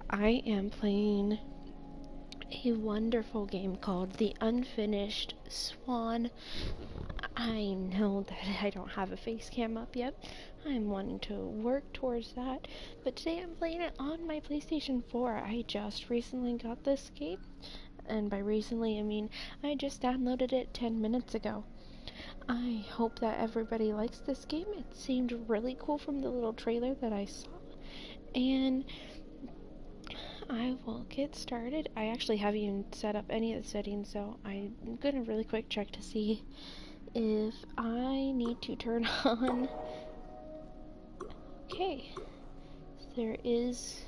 I am playing a wonderful game called the Unfinished Swan. I know that I don't have a face cam up yet. I'm wanting to work towards that. But today I'm playing it on my PlayStation 4. I just recently got this game. And by recently, I mean I just downloaded it 10 minutes ago. I hope that everybody likes this game. It seemed really cool from the little trailer that I saw. And I will get started. I actually haven't even set up any of the settings, so I'm gonna really quick check to see if I need to turn on. Okay, there is.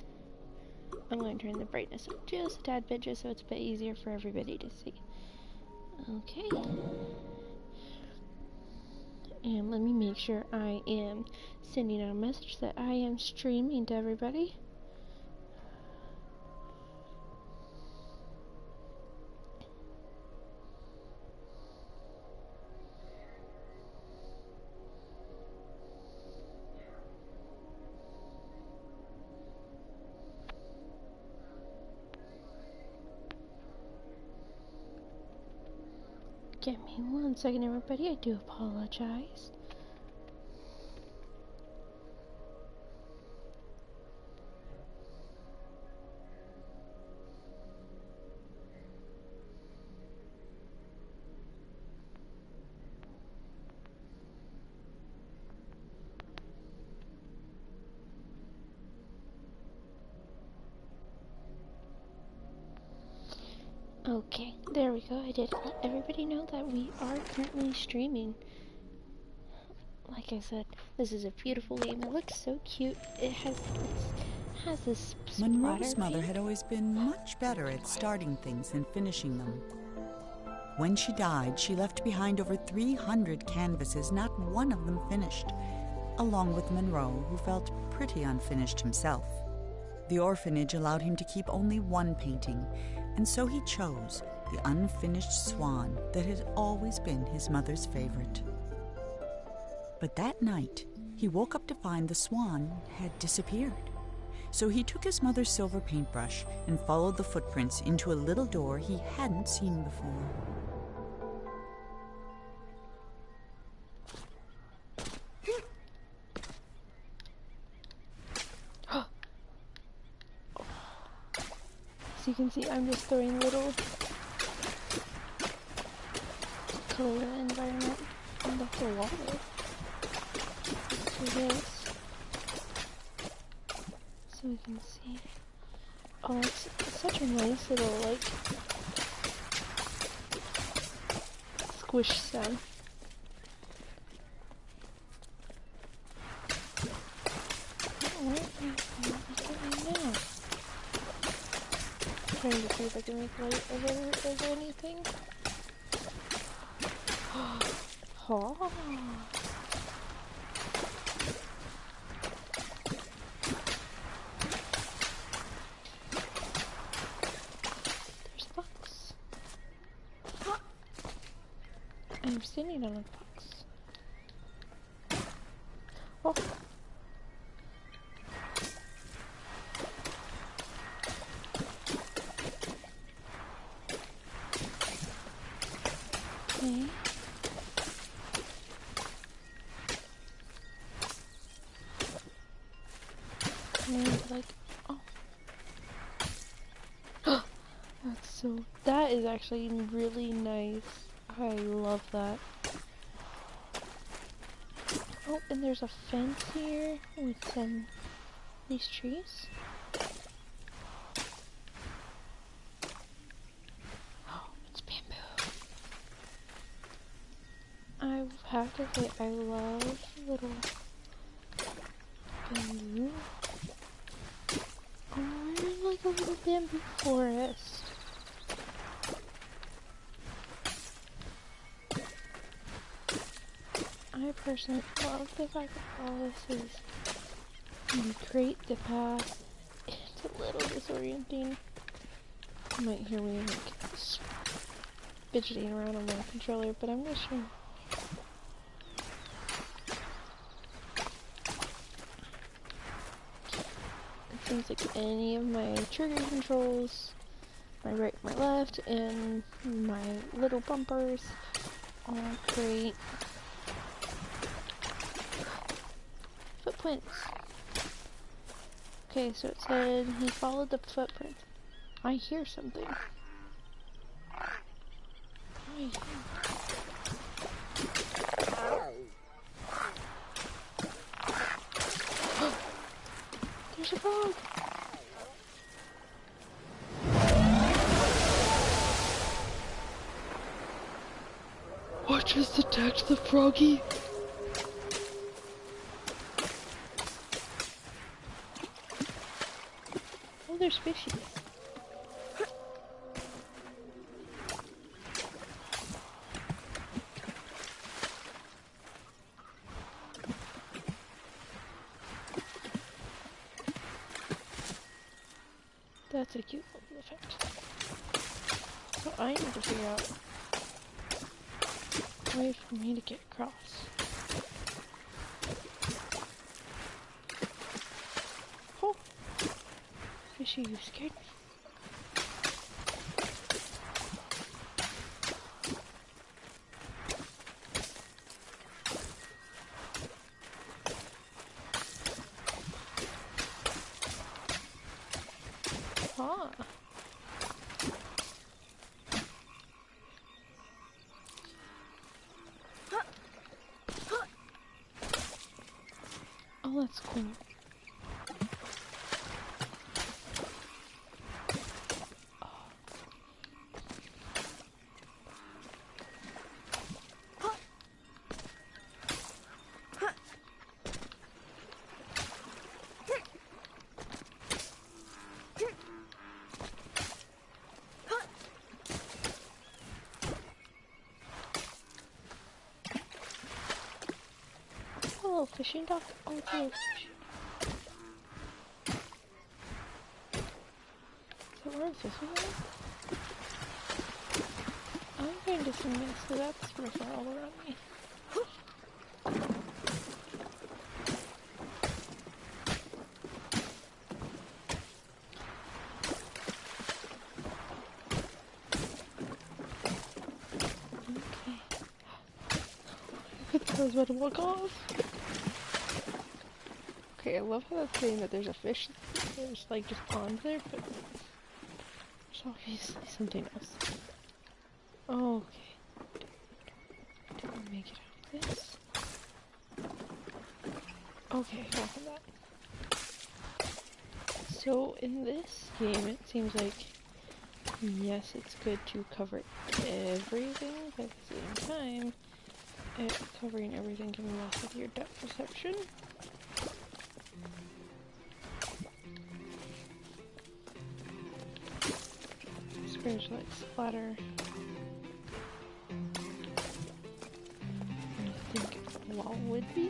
I'm going to turn the brightness up just a tad bit, just so it's a bit easier for everybody to see. Okay, and let me make sure I am sending out a message that I am streaming to everybody. Give me 1 second, everybody. I do apologize. Okay, there we go. I did let everybody know that we are currently streaming. Like I said, this is a beautiful game. It looks so cute. It has this Monroe's mother paint. had always been much better at starting things than finishing them. When she died, she left behind over 300 canvases, not one of them finished, along with Monroe, who felt pretty unfinished himself. The orphanage allowed him to keep only one painting, and so he chose the Unfinished Swan that had always been his mother's favorite. But that night, he woke up to find the swan had disappeared. So he took his mother's silver paintbrush and followed the footprints into a little door he hadn't seen before. As you can see, I'm just throwing little color environment on the whole wall. So we can see. Oh, it's such a nice little, like, squish sound. Where am I now? I'm trying to see if I can make light of anything. Oh. I'm standing on a box. Oh. Okay. And like, oh. That is actually really nice. I love that. Oh, and there's a fence here with these trees. Oh, it's bamboo. I have to say, I love little bamboo. Oh, we're in like a little bamboo forest. I personally love the fact that all this is great to pass. It's a little disorienting. You might hear me like fidgeting around on my controller, but I'm just trying. seems like any of my trigger controls, my right, my left, and my little bumpers, all great. Footprints. Okay, so it said he followed the footprints. I hear something. There's a frog! What just attacked the froggy? Oh, there's fishies. That's a cute little effect. So I need to figure out a way for me to get across. Oh! Fishy, you scared me. Ah! Oh, that's cool. Oh, fishing dock. Oh, it's a little fish. So where is this one? I'm going to some mess, so that's river all around me. Okay. I was about to walk off. Okay, I love how that's saying that there's a fish. There's like just ponds there, but there's obviously something else. Okay. Didn't make it out of this. Okay, welcome back. So in this game, it seems like yes, it's good to cover everything, but at the same time, covering everything can mess with your depth perception. Squares like splatter. I think wall would be.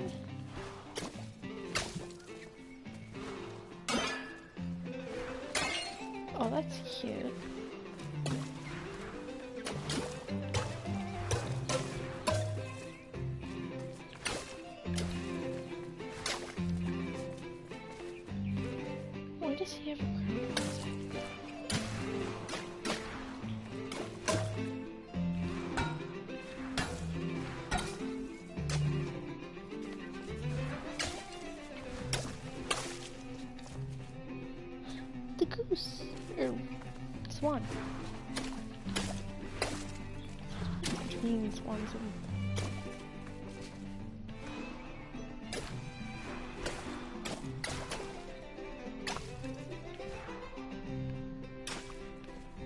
Oh, that's cute. Why does he have a crown on his head? The goose, or swan. Between swans and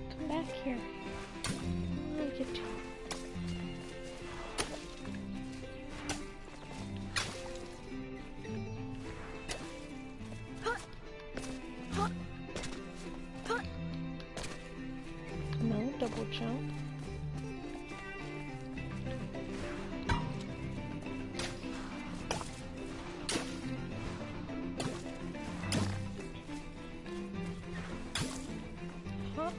come back here. I'll get you. No, double jump. Huh?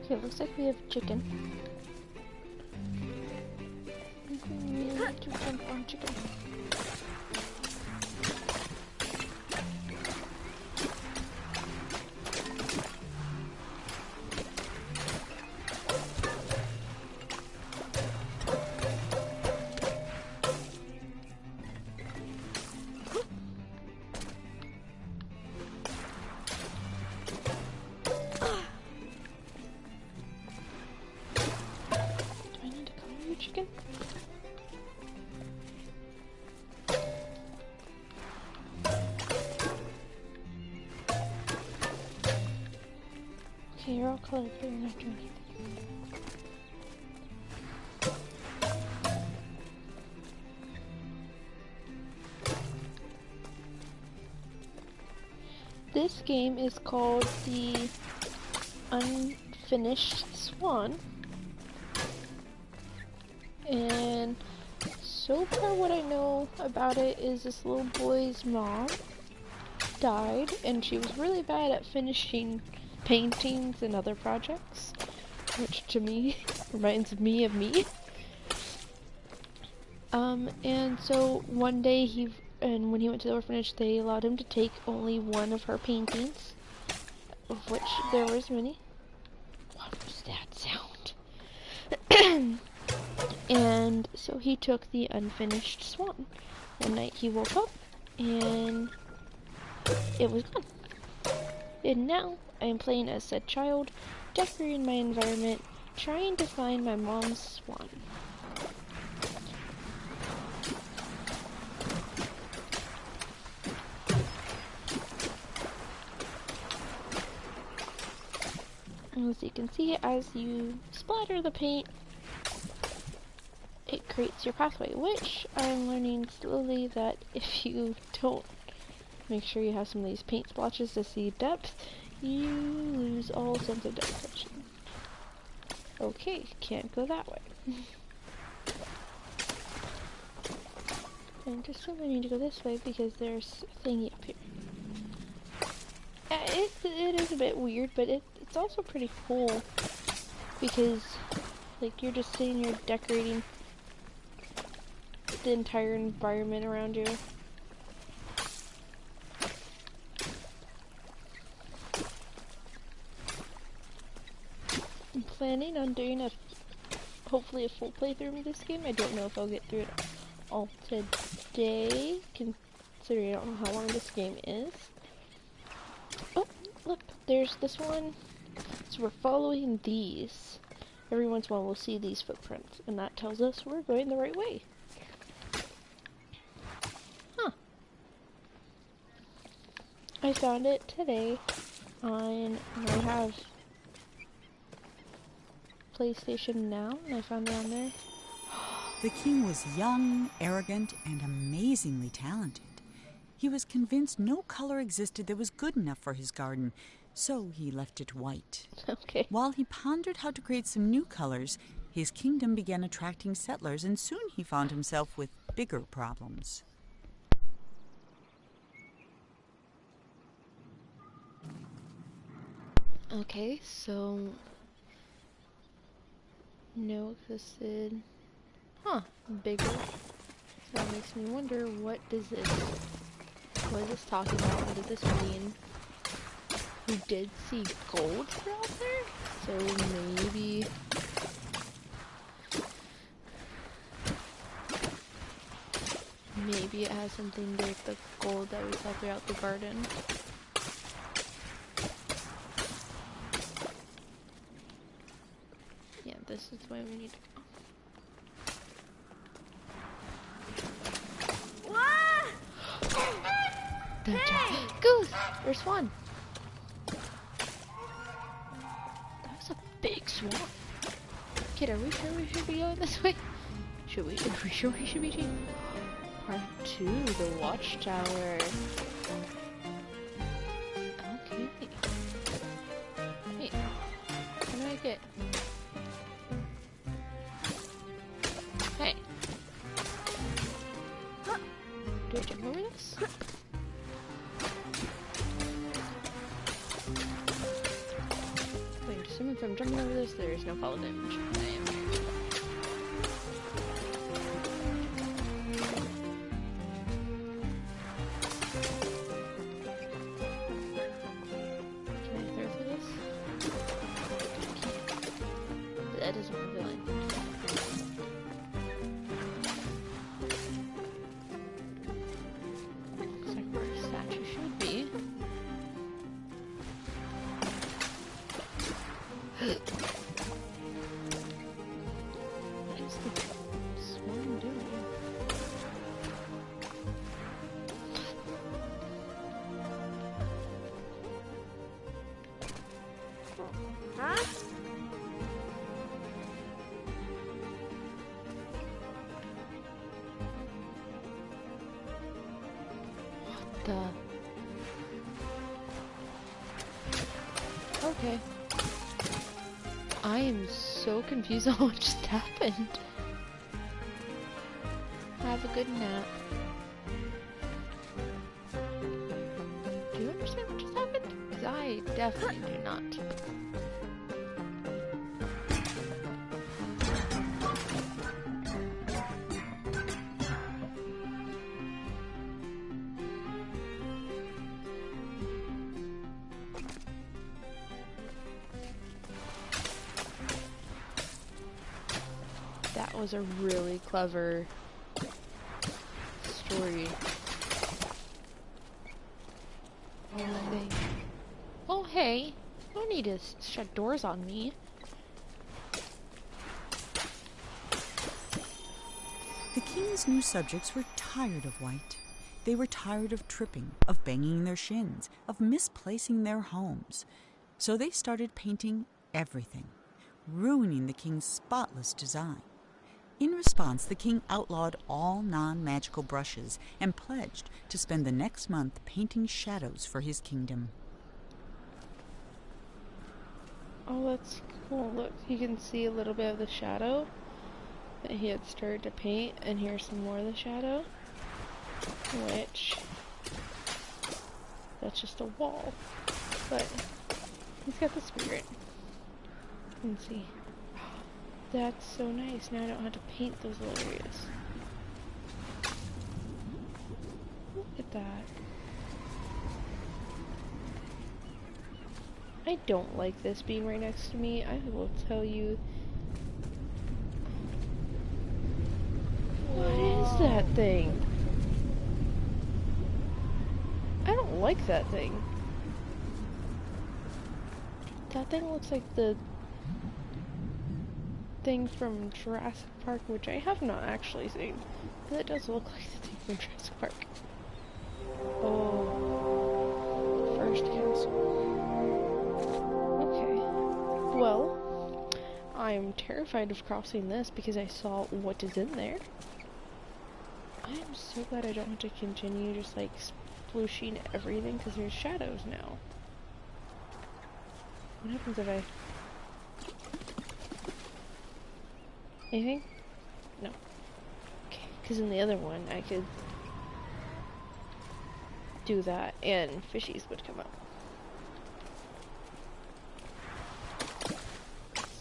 Okay, looks like we have chicken. We need to jump on chicken. Chicken? Okay, you're all colored, but you're not doing anything. This game is called the Unfinished Swan. And so far what I know about it is this little boy's mom died and she was really bad at finishing paintings and other projects, which to me reminds me of me. And so one day when he went to the orphanage, they allowed him to take only one of her paintings, of which there was many. What was that sound? And so he took the Unfinished Swan. One night he woke up and it was gone. And now I am playing as said child, decorating my environment, trying to find my mom's swan. As you can see, as you splatter the paint, it creates your pathway, which I'm learning slowly that if you don't make sure you have some of these paint splotches to see depth, you lose all sense of depth perception. Okay, can't go that way. And just so I need to go this way because there's a thingy up here. It is a bit weird, but it's also pretty cool because, like, you're just sitting here decorating the entire environment around you. I'm planning on doing hopefully a full playthrough of this game. I don't know if I'll get through it all today, considering I don't know how long this game is. Oh, look, there's this one. So we're following these. Every once in a while we'll see these footprints, and that tells us we're going the right way. Huh. I found it today I have PlayStation Now, and I found it on there. The king was young, arrogant, and amazingly talented. He was convinced no color existed that was good enough for his garden, so he left it white. Okay. While he pondered how to create some new colors, his kingdom began attracting settlers, and soon he found himself with bigger problems. Okay, so no existed. Huh, bigger. So that makes me wonder, what is this talking about? What does this mean? We did see gold out there, so maybe it has something to do with the gold that we saw throughout the garden. Yeah, this is why we need to go. Goose! Or swan! That was a big swan. Kid, are we sure we should be going this way? Are we sure we should be taking part 2, the watchtower? Okay. Wait, how do I get... Hey! Do I jump over this? Wait, do some of since I'm jumping over this, there is no fall damage. I am here. Can I throw through this? That doesn't reveal anything. Looks like where a statue should be. What is the swan doing? Huh? What the? Okay. I am so confused on what just happened. Have a good nap. Do you understand what just happened? Because I definitely do not. That was a really clever story thing. Oh hey, no need to shut doors on me. The king's new subjects were tired of White. They were tired of tripping, of banging their shins, of misplacing their homes. So they started painting everything, ruining the king's spotless design. In response, the king outlawed all non-magical brushes and pledged to spend the next month painting shadows for his kingdom. Oh, that's cool. Look, you can see a little bit of the shadow that he had started to paint, and here's some more of the shadow, which, that's just a wall, but he's got the spirit. You can see. That's so nice. Now I don't have to paint those little areas. Look at that. I don't like this being right next to me. I will tell you. What is that thing? I don't like that thing. That thing looks like the thing from Jurassic Park, which I have not actually seen. But it does look like the thing from Jurassic Park. Oh. First castle. Okay. Well, I'm terrified of crossing this because I saw what is in there. I am so glad I don't have to continue just like splooshing everything because there's shadows now. What happens if I... Anything? No. Okay, because in the other one I could do that and fishies would come up.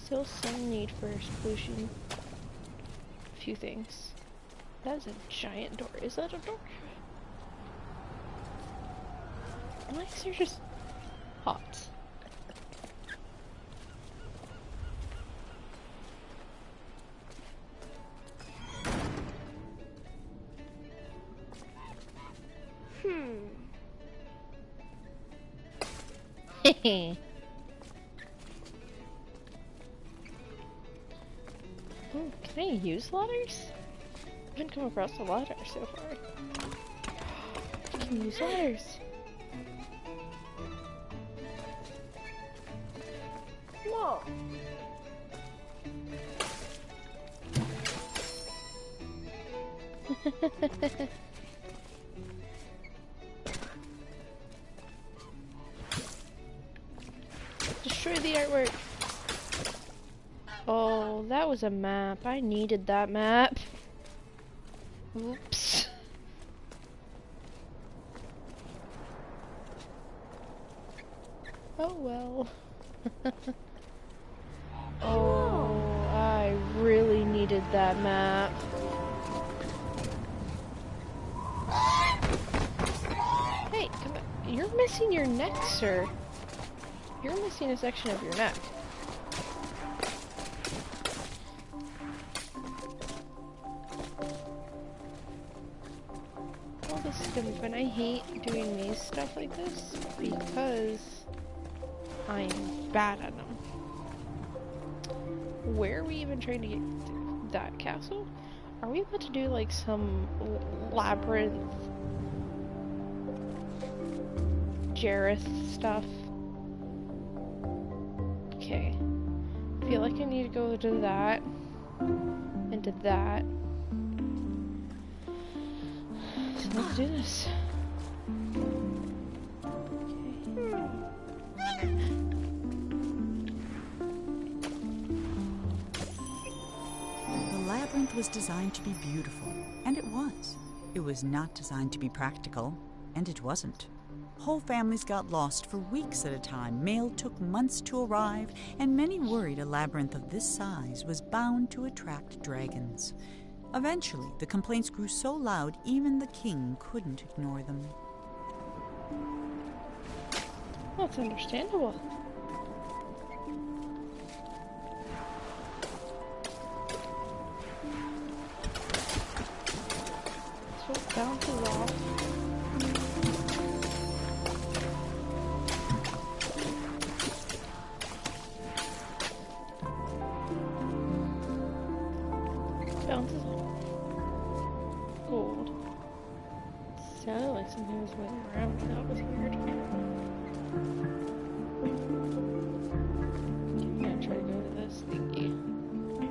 Still some need for splooshing a few things. That is a giant door. Is that a door? Why is there just hot? Hehe. Oh, can I use ladders? I haven't come across a ladder so far. I can use ladders. Whoa. Destroy the artwork. Oh, that was a map. I needed that map. Oops. Oh well. bad map. Hey, come on. You're missing your neck, sir. You're missing a section of your neck. Well, this is gonna be fun. I hate doing maze stuff like this because I'm bad at them. Where are we even trying to get to? That castle? Are we about to do like some labyrinth Jareth stuff? Okay. I feel like I need to go to that and to that. So let's do this. The labyrinth was designed to be beautiful, and it was. It was not designed to be practical, and it wasn't. Whole families got lost for weeks at a time. Mail took months to arrive, and many worried a labyrinth of this size was bound to attract dragons. Eventually, the complaints grew so loud even the king couldn't ignore them. That's understandable. So it bounces off. Bounces off. Gold. Sounded like something was moving around. That was weird. I'm gonna try to go to this thingy.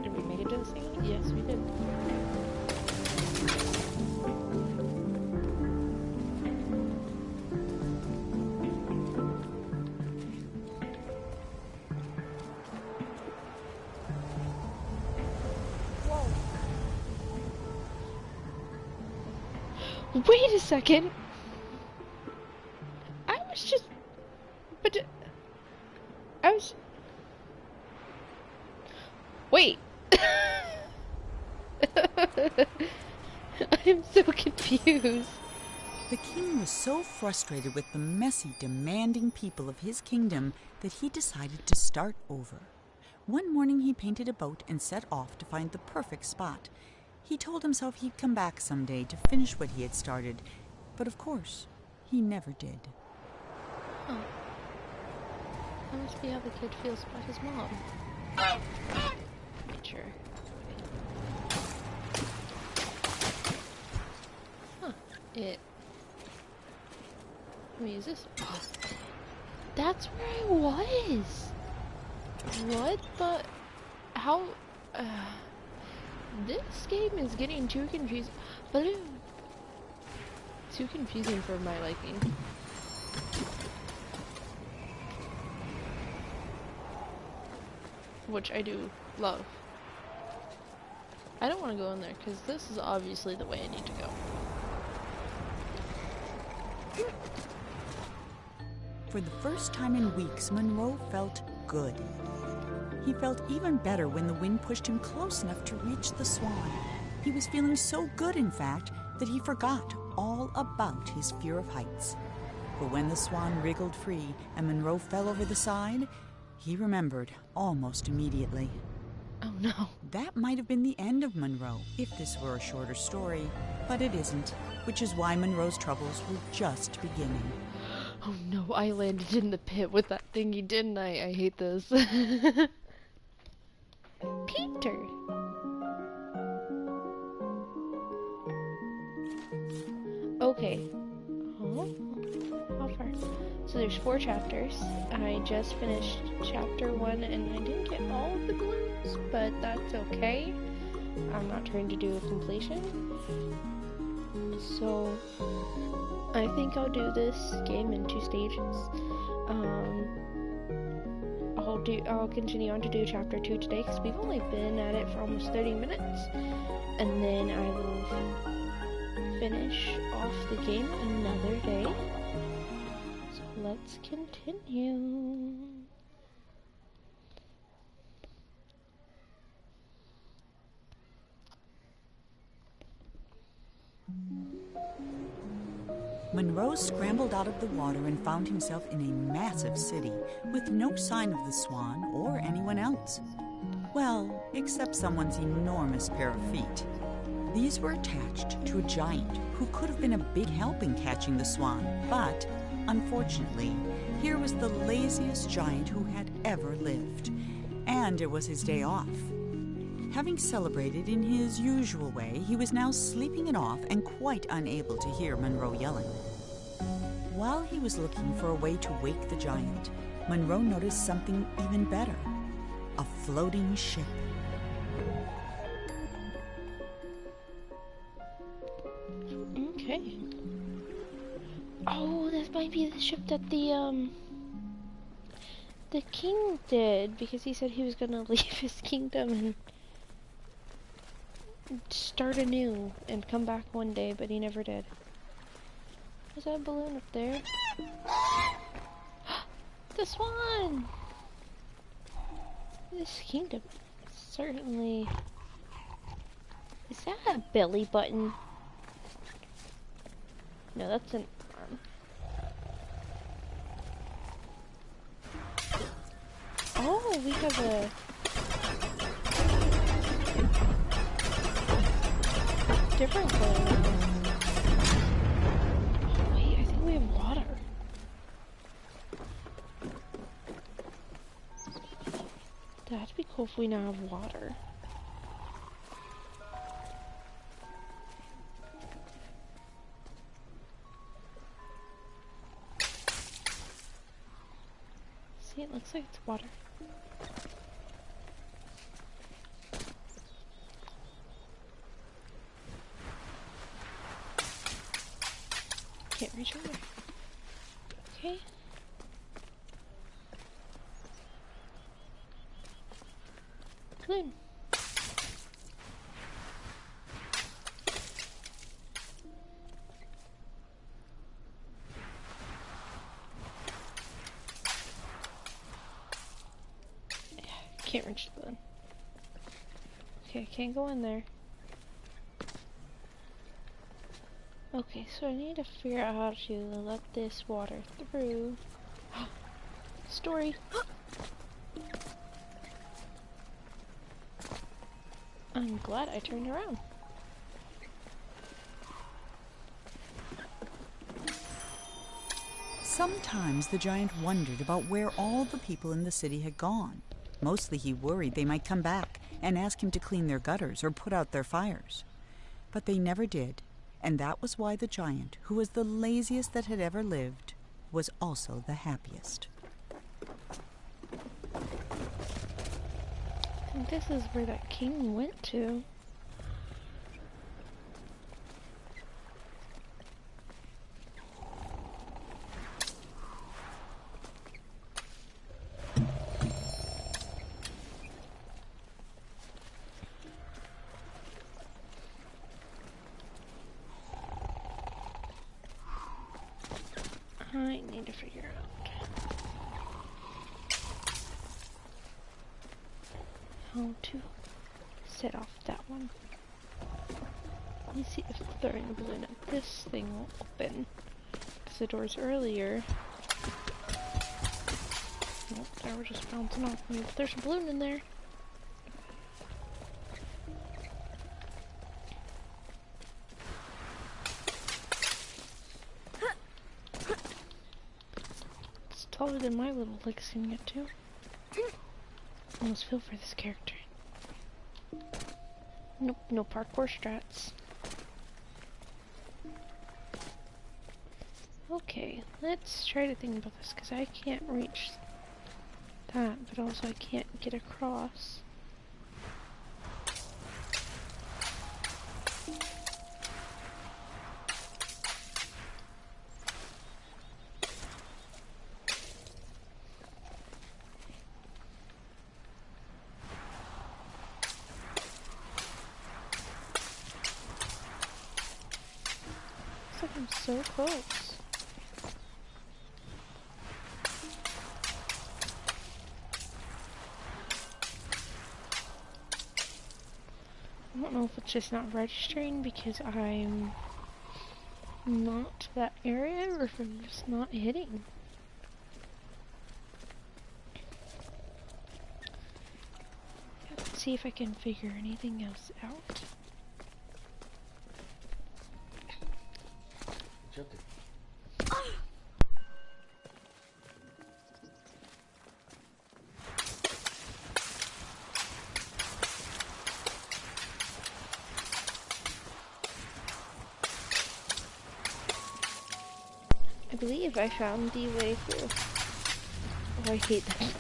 Did we make it to this thingy? Yes, we did. Wait a second! I was just... But... I was... Wait! I'm so confused. The king was so frustrated with the messy, demanding people of his kingdom that he decided to start over. One morning he painted a boat and set off to find the perfect spot. He told himself he'd come back someday to finish what he had started, but of course, he never did. Huh. That must be how the kid feels about his mom. Sure. Huh. Let me use this. That's where I was! What the... How... This game is getting too confusing. But too confusing for my liking. Which I do love. I don't want to go in there because this is obviously the way I need to go. For the first time in weeks, Monroe felt good. He felt even better when the wind pushed him close enough to reach the swan. He was feeling so good, in fact, that he forgot all about his fear of heights. But when the swan wriggled free and Monroe fell over the side, he remembered almost immediately. Oh no. That might have been the end of Monroe if this were a shorter story, but it isn't, which is why Monroe's troubles were just beginning. Oh no, I landed in the pit with that thingy, didn't I? I hate this. Peter! Okay. Huh? How far? So there's 4 chapters. I just finished chapter 1 and I didn't get all of the balloons, but that's okay. I'm not trying to do a completion. So I think I'll do this game in 2 stages. I'll continue on to do chapter 2 today because we've only been at it for almost 30 minutes, and then I will finish off the game another day. So let's continue. Monroe scrambled out of the water and found himself in a massive city with no sign of the swan or anyone else. Well, except someone's enormous pair of feet. These were attached to a giant who could have been a big help in catching the swan, but unfortunately, here was the laziest giant who had ever lived, and it was his day off. Having celebrated in his usual way, he was now sleeping it off and quite unable to hear Monroe yelling. While he was looking for a way to wake the giant, Monroe noticed something even better: a floating ship. Okay. Oh, this might be the ship that the king did, because he said he was gonna leave his kingdom and start anew and come back one day, but he never did. Is that a balloon up there? The swan! This kingdom certainly... Is that a belly button? No, that's an arm. Oh, we have a... different color now. Oh wait, I think we have water. That'd be cool if we now have water. See, it looks like it's water. Can't reach over. Okay. Balloon. Can't reach the balloon. Okay, I can't go in there. Okay, so I need to figure out how to let this water through. Story. I'm glad I turned around. Sometimes the giant wondered about where all the people in the city had gone. Mostly he worried they might come back and ask him to clean their gutters or put out their fires. But they never did, and that was why the giant, who was the laziest that had ever lived, was also the happiest. I think this is where that king went to. I need to figure out how to set off that one. Let me see if throwing a balloon at this thing will open. Because the doors earlier... Nope, they were just bouncing off me. But there's a balloon in there. Taller than my little legs can get to. I almost feel for this character. Nope, no parkour strats. Okay, let's try to think about this, because I can't reach that, but also I can't get across. I'm so close. I don't know if it's just not registering because I'm not that area, or if I'm just not hitting. Let's see if I can figure anything else out. Jumped it. I believe I found the way through. Oh, I hate that.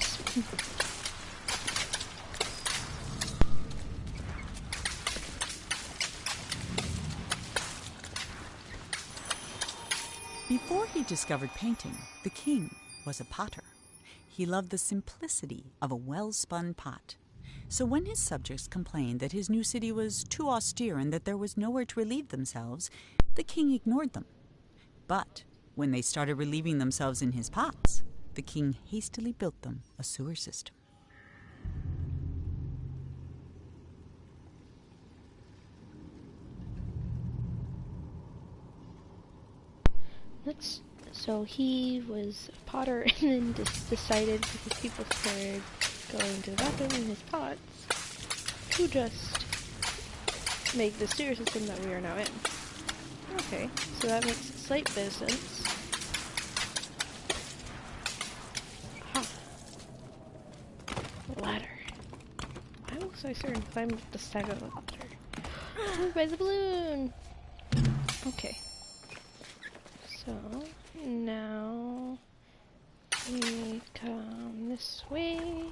Before he discovered painting, the king was a potter. He loved the simplicity of a well-spun pot. So when his subjects complained that his new city was too austere and that there was nowhere to relieve themselves, the king ignored them. But when they started relieving themselves in his pots, the king hastily built them a sewer system. So he was a potter and then just decided, because people started going to the bathroom in his pots, to just make the sewer system that we are now in. Okay, so that makes a slight business. Huh. Ladder. Why was I certain to climb up the side of the ladder? Oh, by the balloon! Okay. So, now we come this way.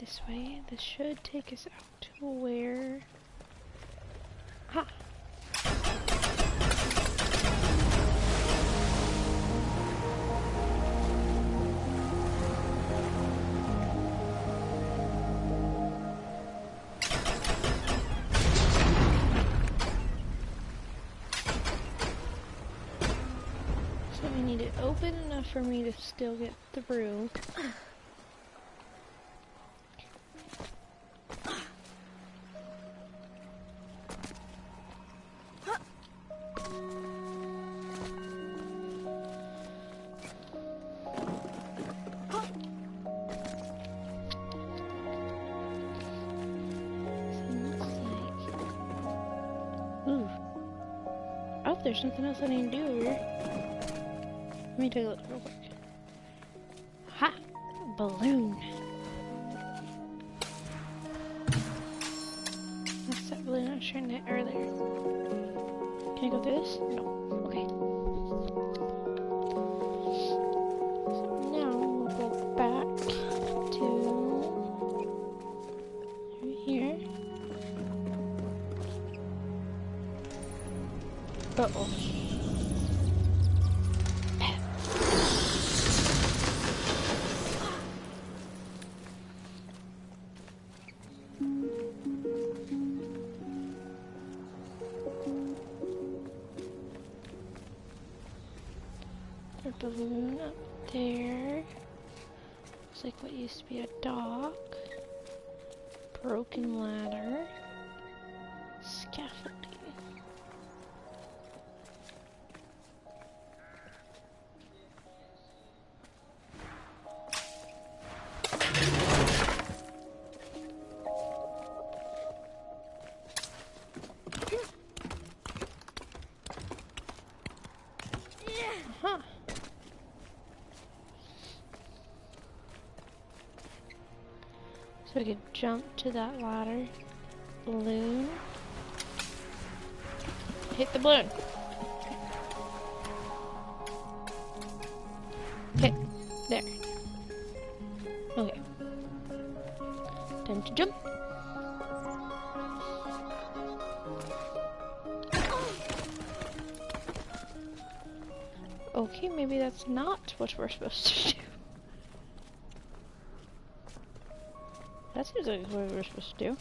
This way. This should take us out to where... Ha! So we need it open enough for me to still get through. Oh, there's something else I need to do over here. Let me take a look real quick. Ha! Balloon. That's that balloon I was trying to hit earlier. Can I go through this? No. Okay. So now we'll go back to here. Uh-oh. Balloon up there. Looks like what used to be a dock. Broken ladder. Scaffolding. Huh. So we could jump to that ladder. Balloon. Hit the balloon. Okay, there. Okay. Time to jump. Okay, maybe that's not what we're supposed to do. That seems like what we're supposed to do.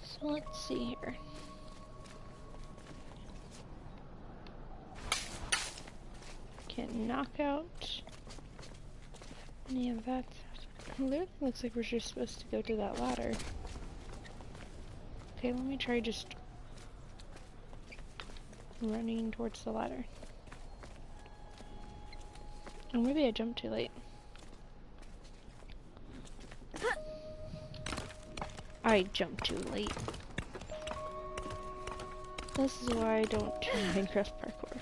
So let's see here. Can't knock out any of that stuff. Literally looks like we're just supposed to go to that ladder. Okay, let me try just running towards the ladder. Or maybe I jumped too late. I jumped too late. This is why I don't do Minecraft parkour.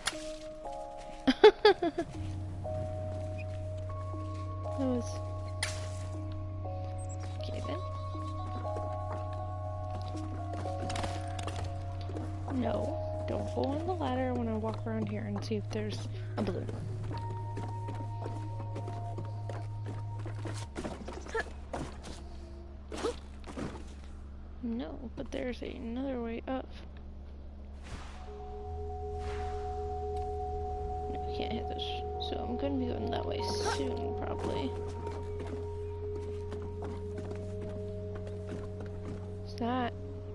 That was... Okay then. No, don't go on the ladder. I want to walk around here and see if there's a balloon. No, but there's another way up. No, I can't hit this. So I'm going to be going that way soon, probably. So that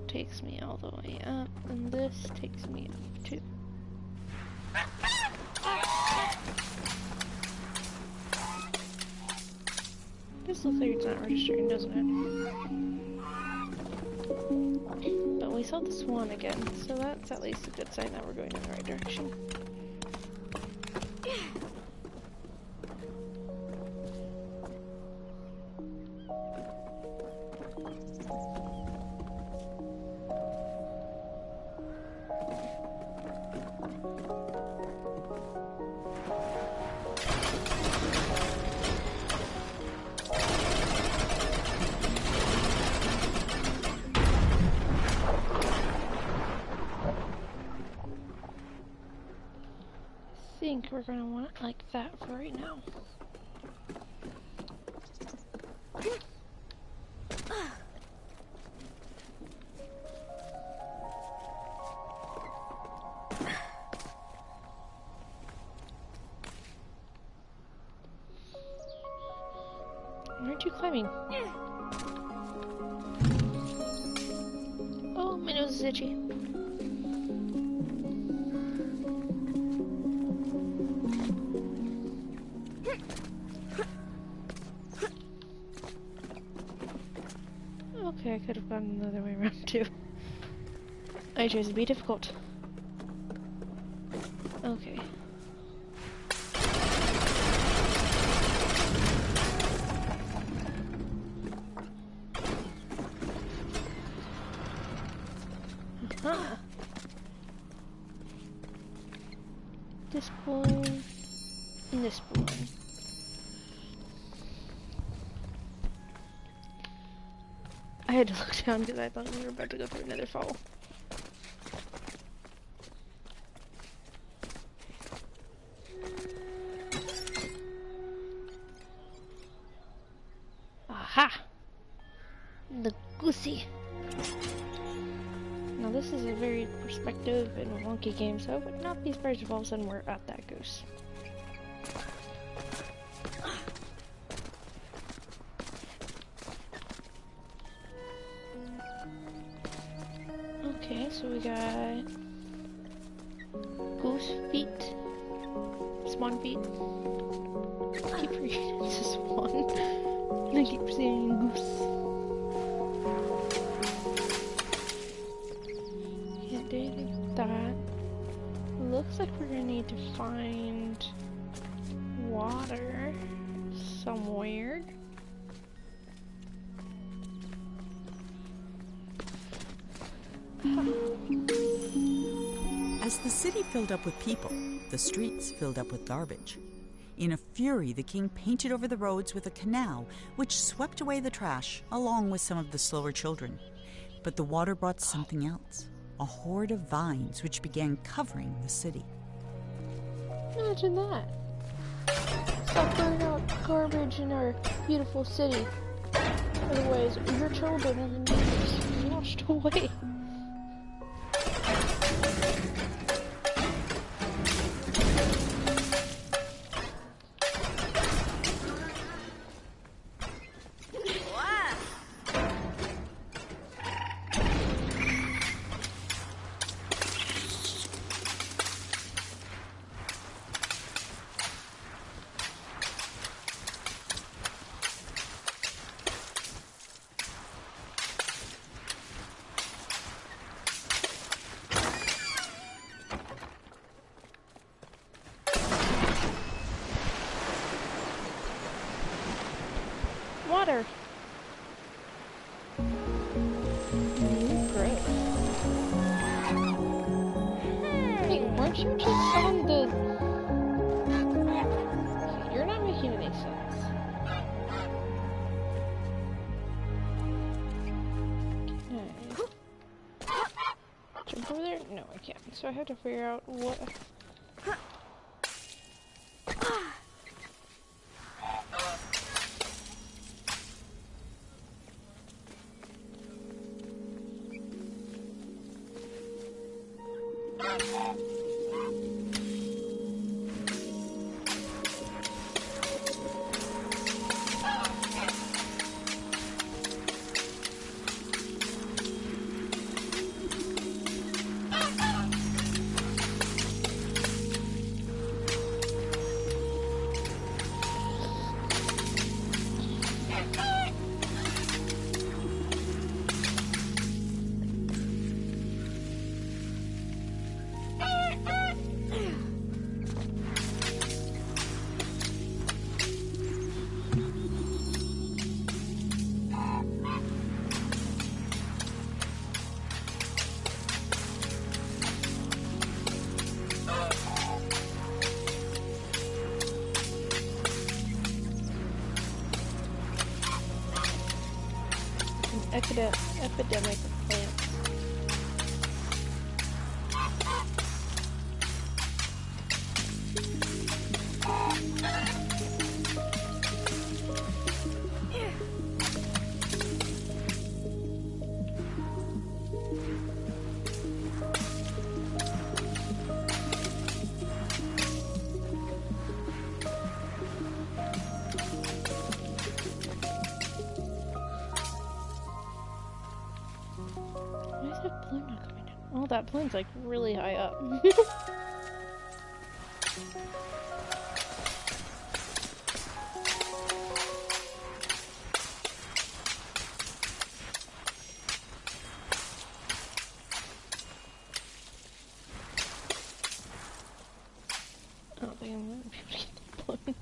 takes me all the way up, and this takes me up too. This looks like it's not registering, doesn't it? But we saw the swan again, so that's at least a good sign that we're going in the right direction. I think we're gonna want it like that for right now. Aren't you climbing? Oh, my nose is itchy. Okay, I could have gone the other way around too. I chose to be difficult. Okay. Uh-huh. This balloon and this balloon. I had to look down because I thought we were about to go through another fall. Aha! The goosey. Now this is a very perspective and wonky game, so I would not be surprised if all of a sudden we're at that goose. Okay, so we got goose feet, swan feet. I keep forgetting it's a swan, and I keep saying goose. Can't do anything with that. Looks like we're gonna need to find water somewhere. As the city filled up with people, the streets filled up with garbage. In a fury, the king painted over the roads with a canal, which swept away the trash, along with some of the slower children. But the water brought something else, a horde of vines which began covering the city. Imagine that. Stop throwing out garbage in our beautiful city. Otherwise, your children and the neighbors will be washed away. better. Great. Wait, weren't you just on the... Okay, you're not making any sense. Can I jump over there? No, I can't. So I have to figure out what... epidemic of plants. Why is that balloon not coming down? Oh, that balloon's like really high up. I don't think I'm gonna be able to get that balloon.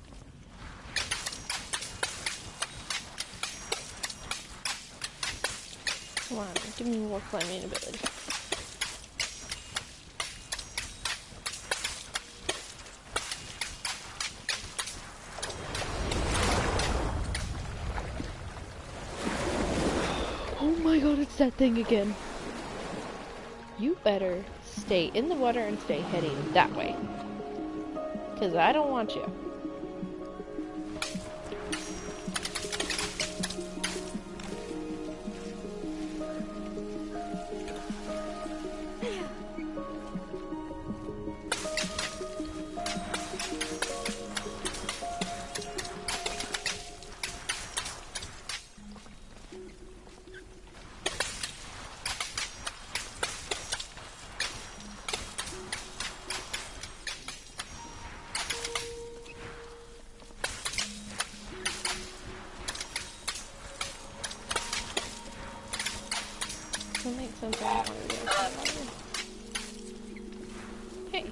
Come on, give me more climbing ability. Oh my god, it's that thing again. You better stay in the water and stay heading that way. Because I don't want you. That makes sense. I don't want to be outside water. Hey.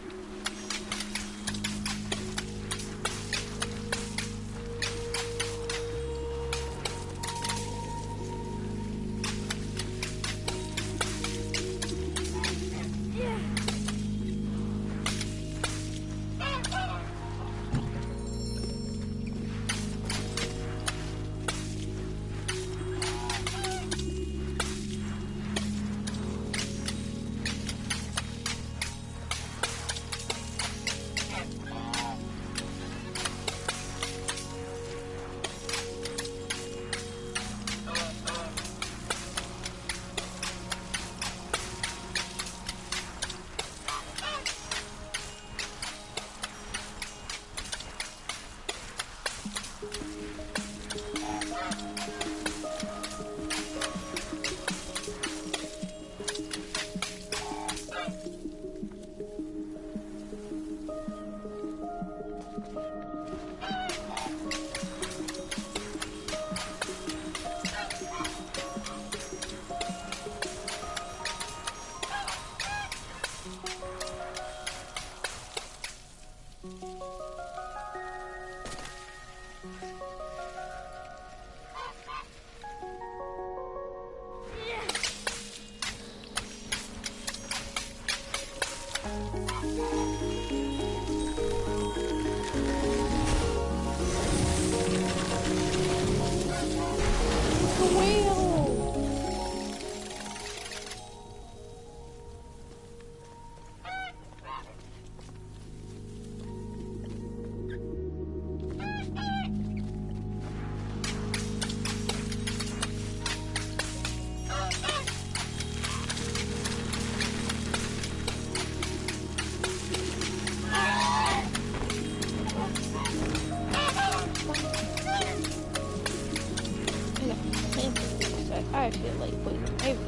I feel like poison ivy.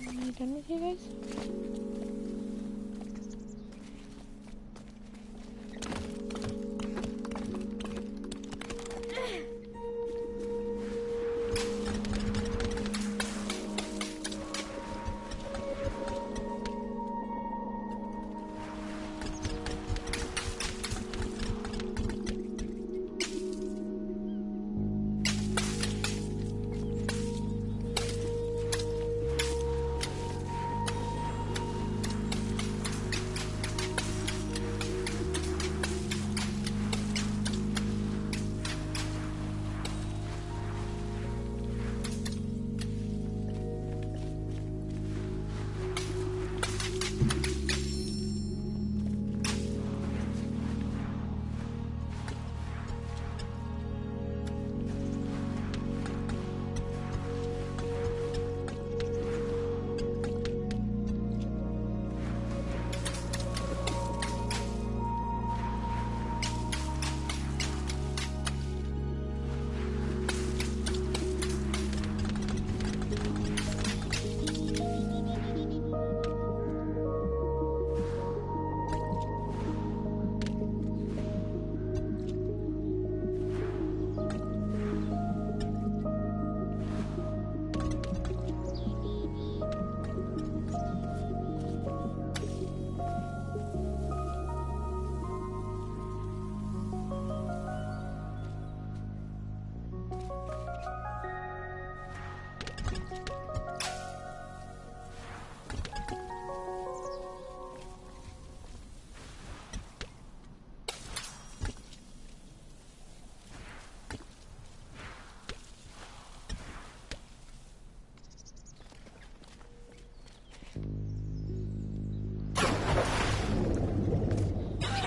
Am I done with you guys?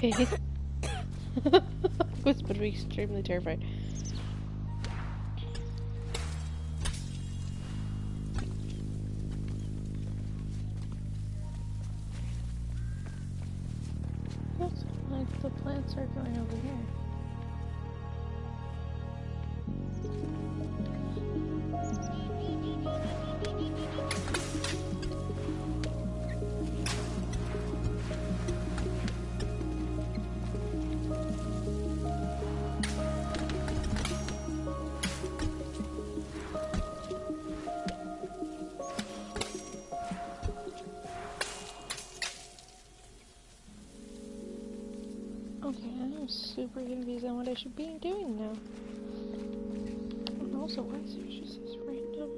Okay. I was about to be extremely terrified. Looks like the plants are going over here. Okay, I'm super confused on what I should be doing now. And also, why is there just this random...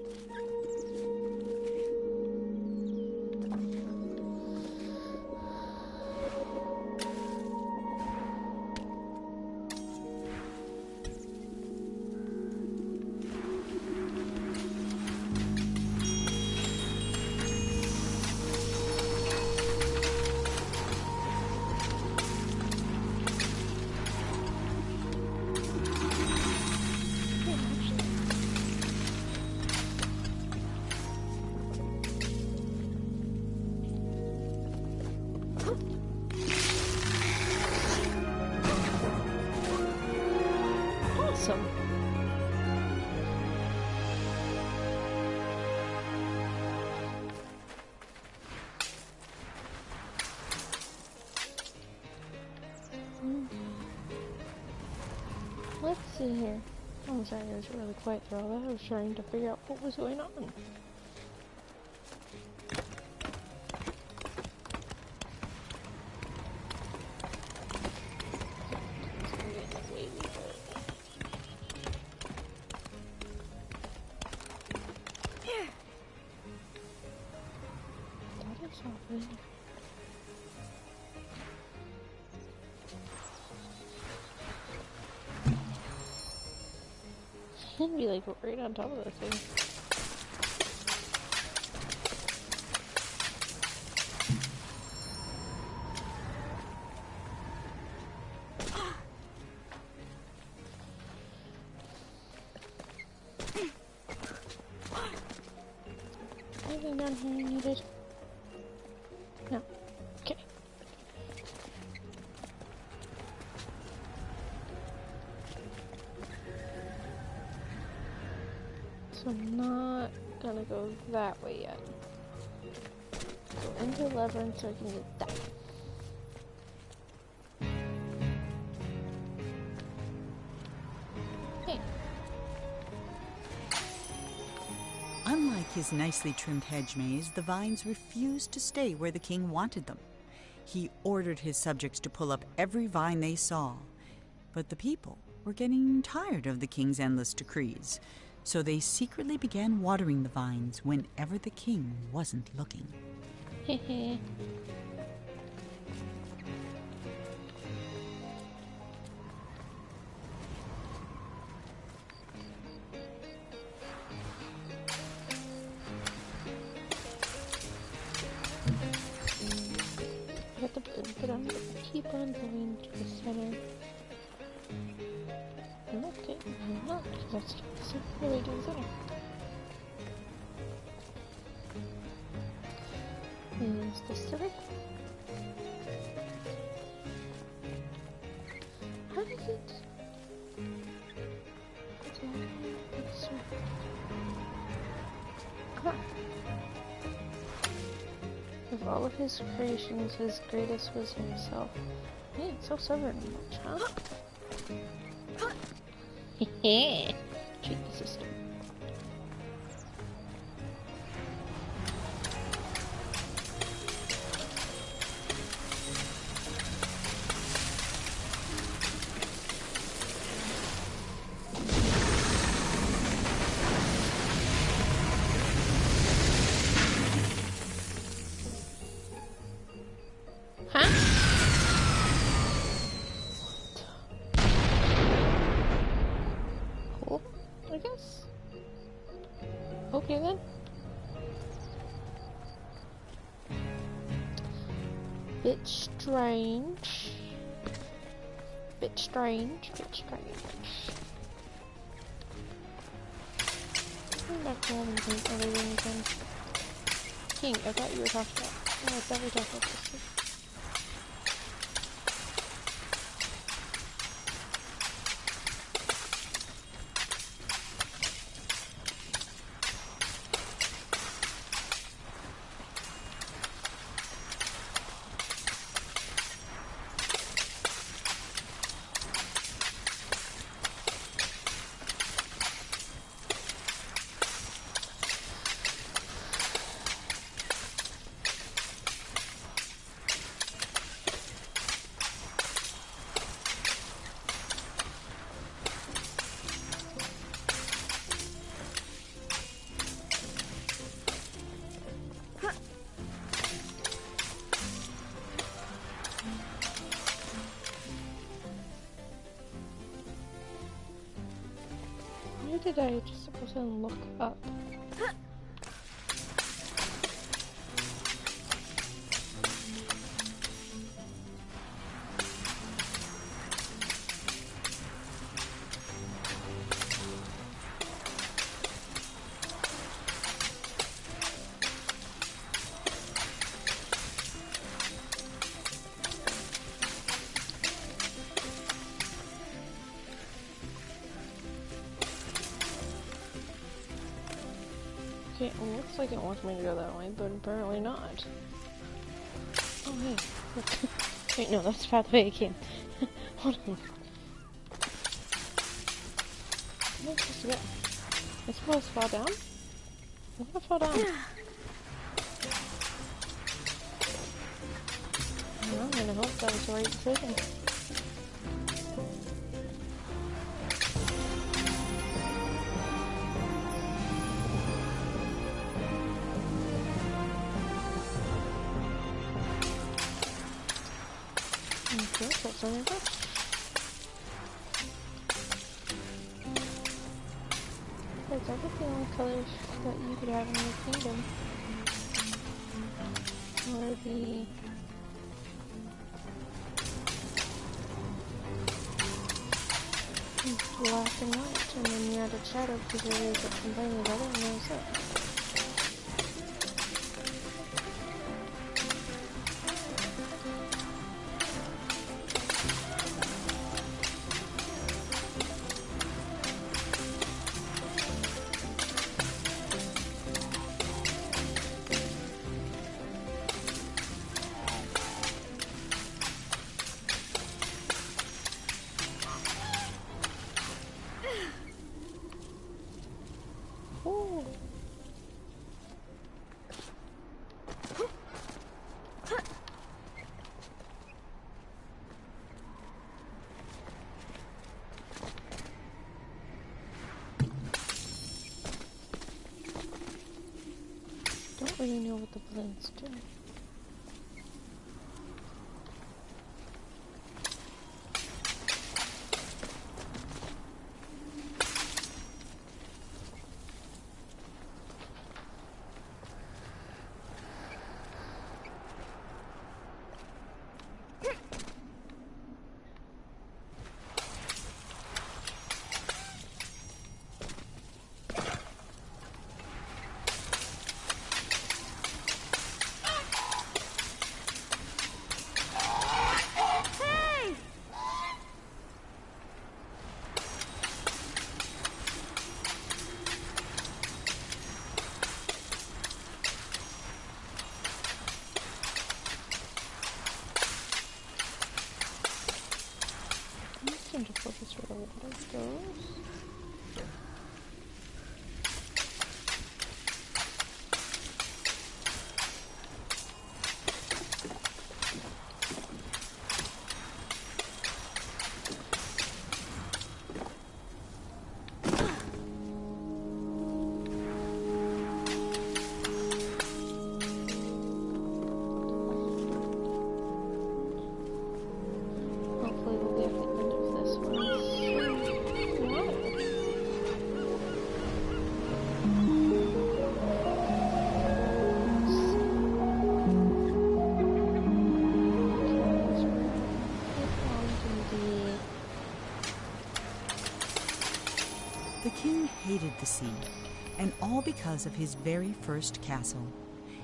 Awesome. Let's see here. I'm sorry, I was really quiet through all that. I was trying to figure out what was going on. That is something. Can be like right on top of the thing. anything down here you needed? No. Okay. So I'm not gonna go that way yet. Go into the labyrinth so I can get that. Hey. Unlike his nicely trimmed hedge maze, the vines refused to stay where the king wanted them. He ordered his subjects to pull up every vine they saw. But the people were getting tired of the king's endless decrees, so they secretly began watering the vines whenever the king wasn't looking. Hehe. Got the blue, but I'm gonna keep on going to the center. Okay, I'm not, because that's the way to the center. Is this the way? How does it? Huh. Of all of his creations, his greatest was himself. Hey, it's so stubborn much, huh? Hehe. Cheat the system. Cool, I guess. Okay then. Bit strange. Bit strange. I'm not going everything again. King, I thought you were talking about. Oh, I thought we talked about this thing. Where did I just supposed to look up? Okay, it looks like it wants me to go that way, but apparently not. Oh, hey. Look. Wait, no, that's the pathway I came. Hold on. Where am I supposed to go? Am I supposed to fall down? I'm gonna fall down. Well, I'm gonna hope that was the right decision. Okay, that's only good. That's everything on colors that you could have in your kingdom. Or the black and white, and then you added shadow because there is a combining of other, and that was it. really know what the balloons do. Just focus where the water goes. Hopefully we'll be at the end of this one soon. Wow. The king hated the sea, and all because of his very first castle.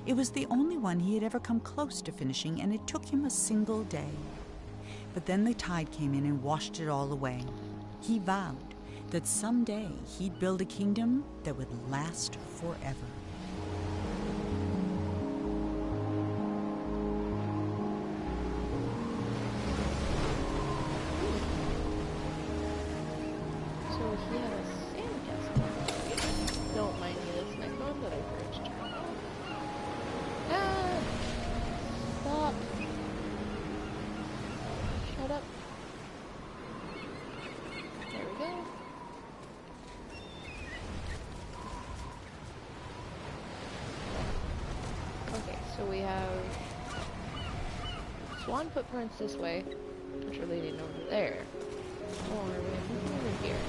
It was the only one he had ever come close to finishing, and it took him a single day. But then the tide came in and washed it all away. He vowed that someday he'd build a kingdom that would last forever. So he had a sand castle. Don't mind me this next one that I bridged. Ah! Stop! Shut up. There we go. Okay, so we have swan footprints this way, which are leading over there. Or we have nothing over here.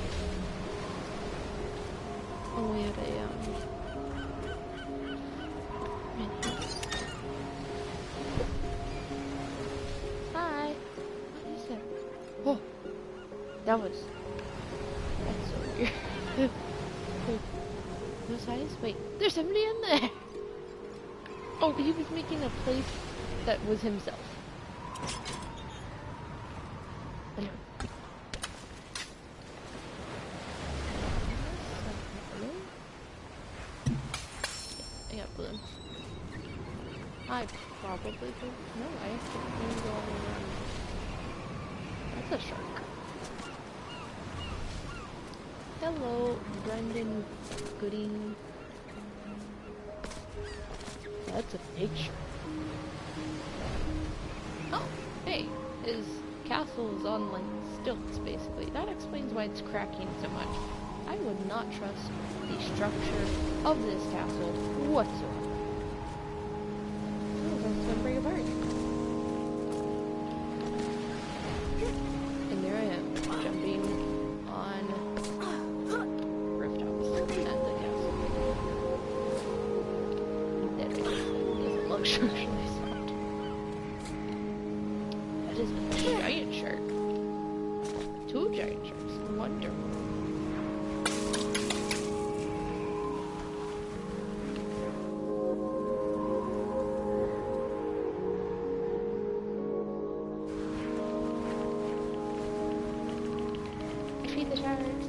Oh, we have a mini-house. Hi! What is that? Oh! That's so weird. Wait, those eyes? Wait, there's somebody in there! Oh, he was making a place that was himself. Hello. I got balloons. I probably could. No, I can go all the way around. That's a shark. Hello, Brendan Gooding. That's a big shark. Oh, hey, his castle is on like stilts basically. That explains why it's cracking so much. I would not trust the structure of this castle whatsoever. Oh, that's gonna break apart. And there I am, jumping on rooftops at the castle. That doesn't look structurally sound. That is a giant shark. Two giant sharks. Wonderful. Feed the sharks.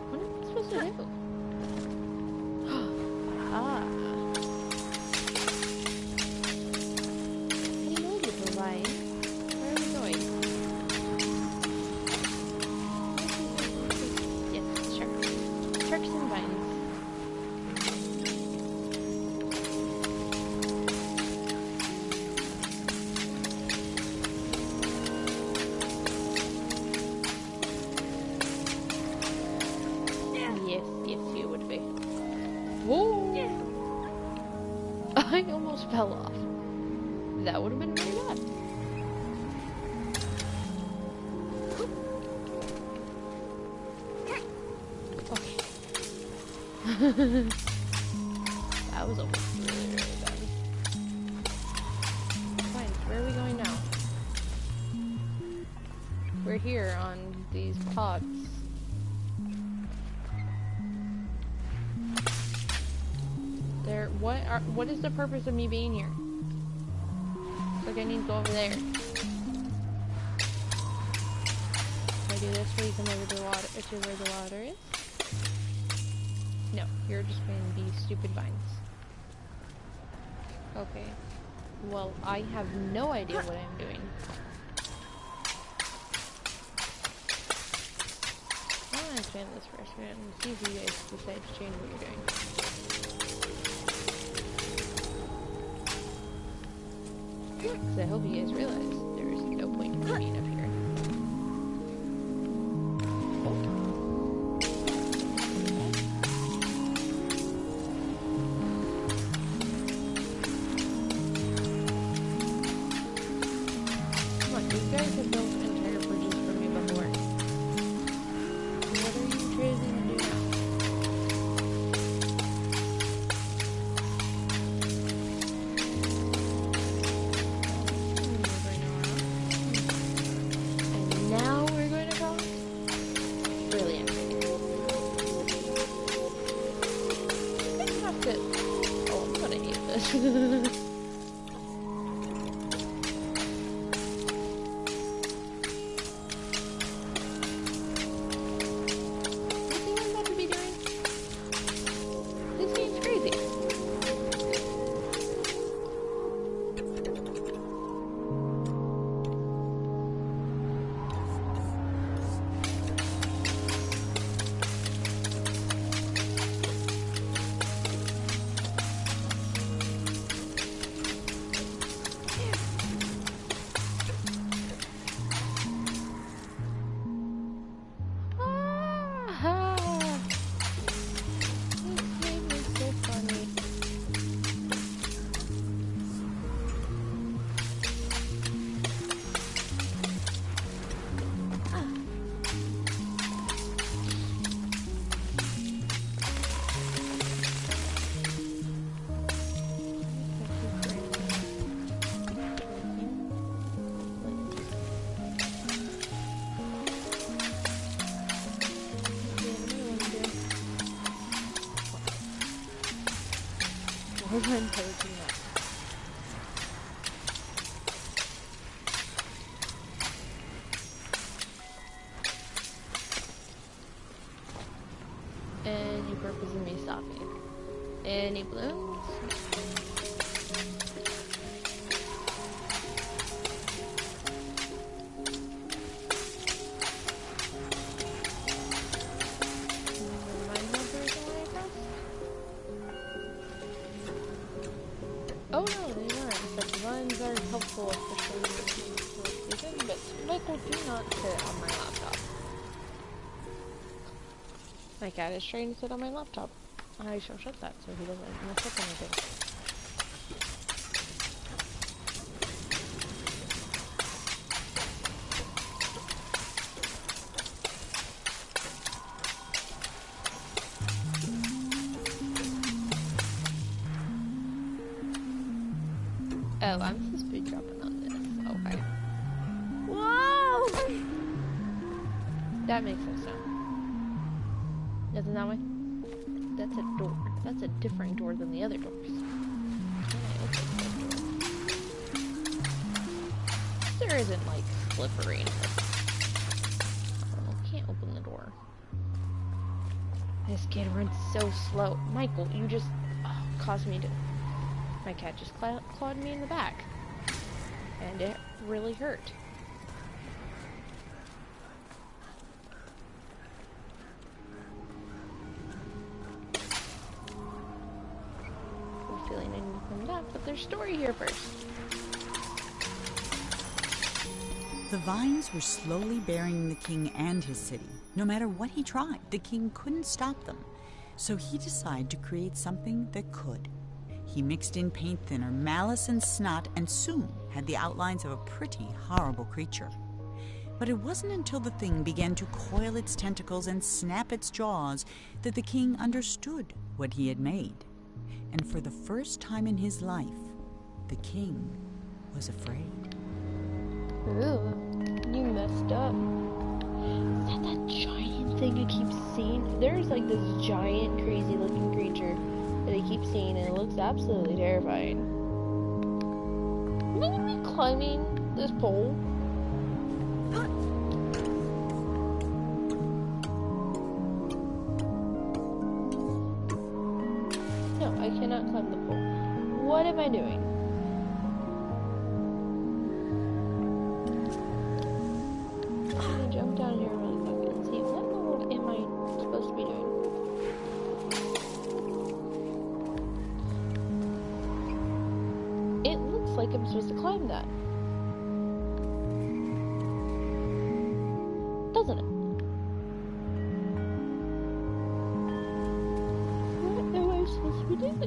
What am I supposed to do? Ah. Hello, little lion. Where are we going? Yes, sharks. Sharks and vines. Oh! I almost fell off. That would have been very bad. Okay. That was almost really, really bad. Fine, where are we going now? We're here on these pods. What is the purpose of me being here? It's like I need to go over there. If I do this, will you come over to the water, to where the water is? No, you're just going to be stupid vines. Okay. Well, I have no idea what I'm doing. I want to understand this first, man. See if you guys decide to change what you're doing. Because I hope you guys realize there is no point in being up here. Come on, you guys have built entire bridges for me before. What are you choosing to do now? I'm taking that. Any purpose in me stopping? Any balloons? Oh no, they weren't. But the vines are helpful, especially in this season. But Michael, do not sit on my laptop. My cat is trying to sit on my laptop. I shall shut that so he doesn't mess up anything. Oh, I'm supposed to be dropping on this. Okay. Whoa! That makes no sound. Isn't that way? That's a door. That's a different door than the other doors. Can I open that door? There isn't, like, slippery enough. Oh, can't open the door. This kid runs so slow. Michael, you just caused me to... My cat just clawed me in the back. And it really hurt. I'm feeling I need to clean it up, but there's story here first. The vines were slowly burying the king and his city. No matter what he tried, the king couldn't stop them. So he decided to create something that could. He mixed in paint thinner, malice, and snot, and soon had the outlines of a pretty horrible creature. But it wasn't until the thing began to coil its tentacles and snap its jaws that the king understood what he had made. And for the first time in his life, the king was afraid. Ooh, you messed up. Is that giant thing I keep seeing? There's like this giant, crazy looking creature that I keep seeing, and it looks absolutely terrifying. Am I gonna be climbing this pole? No, I cannot climb the pole. What am I doing? I'm gonna jump down here really quick and see what in the world am I supposed to be doing. It looks like I'm supposed to climb that. Doesn't it? What am I supposed to be doing?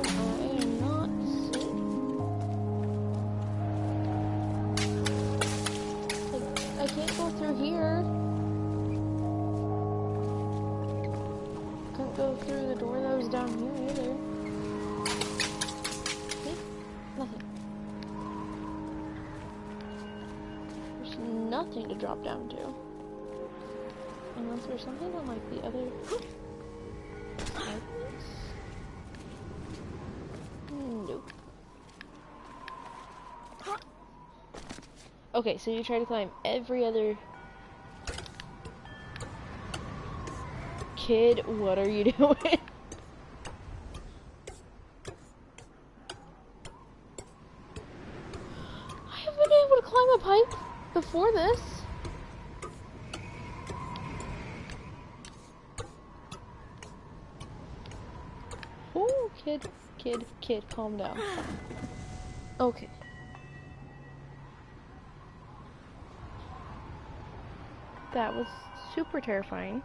I am not seeing. Like, I can't go through here. Couldn't go through the door that was down here either. See? Nothing. There's nothing to drop down to. Unless there's something on like the other side. Nope. Okay, so you try to climb every other... Kid, what are you doing? I haven't been able to climb a pipe before this. Oh, kid, calm down. Okay. That was super terrifying.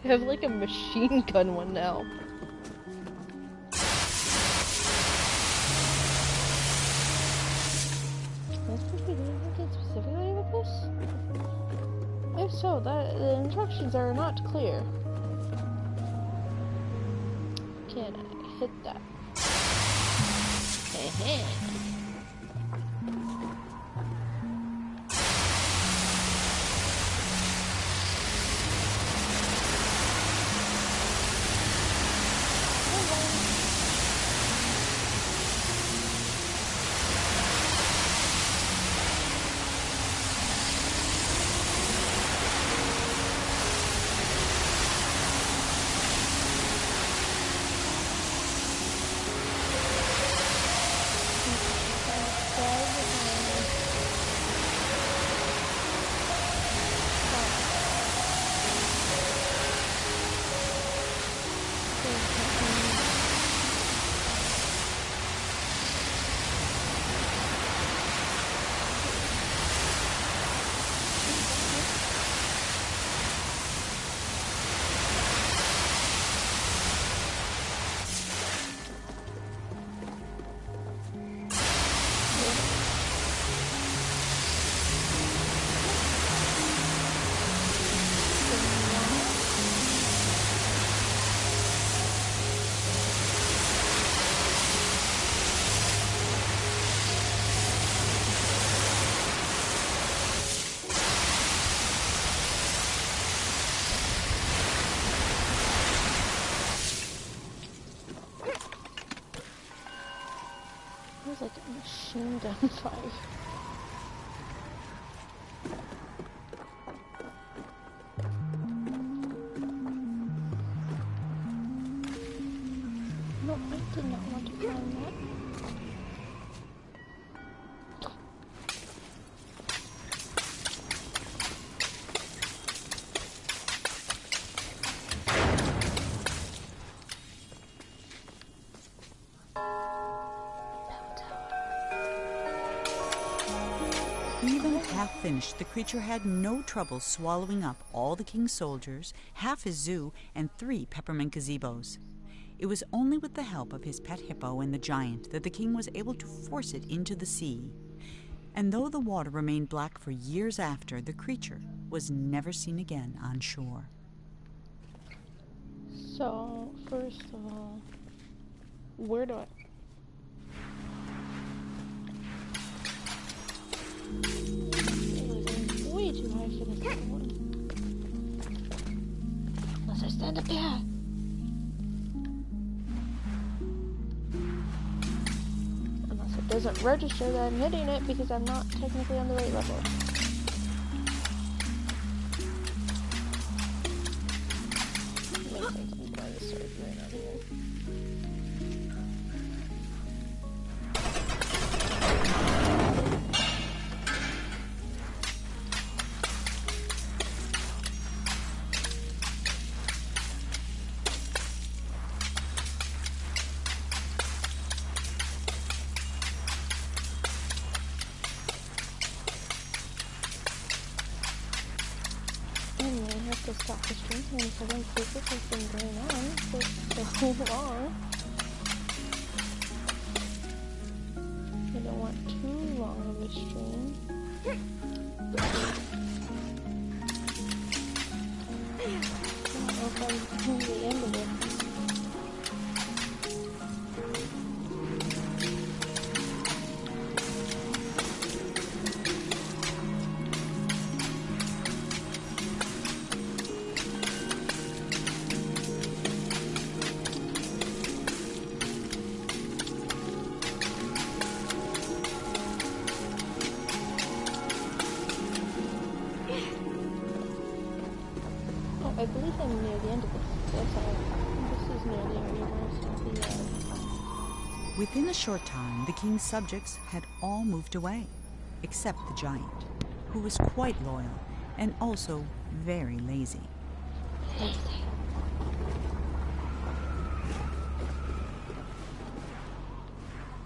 I have like a machine gun one now. Am I supposed to be doing something specifically with this? If so, the instructions are not clear. Can I hit that? It was like a machine gun fire. No, I did not want to climb that. Half finished, the creature had no trouble swallowing up all the king's soldiers, half his zoo, and 3 peppermint gazebos. It was only with the help of his pet hippo and the giant that the king was able to force it into the sea. And though the water remained black for years after, the creature was never seen again on shore. So, first of all, where do I... It was way too high for this other one. Unless I stand up here. Unless it doesn't register that I'm hitting it because I'm not technically on the right level. Makes sense. I'm going to start right on here. Anyway, I have to stop the stream here in 7 because this has been going on for so long. I don't want too long of a stream. I don't know if I'm doing the end of it. I believe I'm near the end of this. That's all. This is near the area where I start the yard. Within a short time, the king's subjects had all moved away, except the giant, who was quite loyal and also very lazy. Lazy.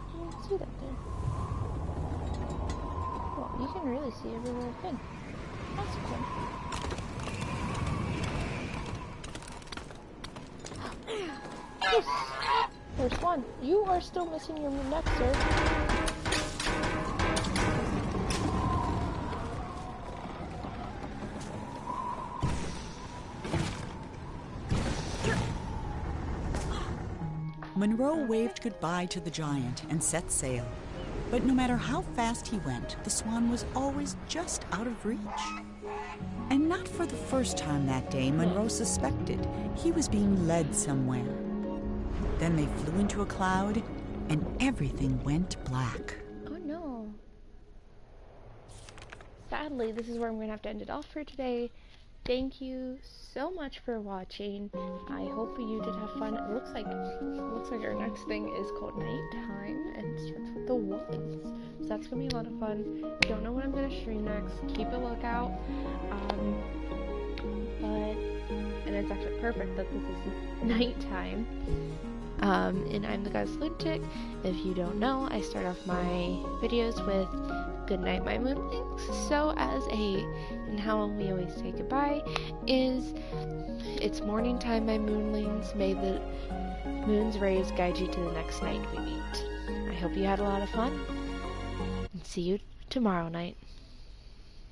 I don't see that there. Well, you can really see everywhere I've been. That's cool. Yes. There's one. You are still missing your neck, sir. Monroe waved goodbye to the giant and set sail. But no matter how fast he went, the swan was always just out of reach. And not for the first time that day, Monroe suspected he was being led somewhere. Then they flew into a cloud, and everything went black. Oh no. Sadly, this is where I'm going to have to end it off for today. Thank you so much for watching. I hope you did have fun. It looks like our next thing is called Nighttime and it starts with the wolves. So that's gonna be a lot of fun. Don't know what I'm gonna stream next. Keep a lookout. And it's actually perfect that this is nighttime. And I'm the Goddess Lunatic. If you don't know, I start off my videos with "Good night, my moonlings." So and how we always say goodbye is, "It's morning time, my moonlings. May the moon's rays guide you to the next night we meet." I hope you had a lot of fun, and see you tomorrow night.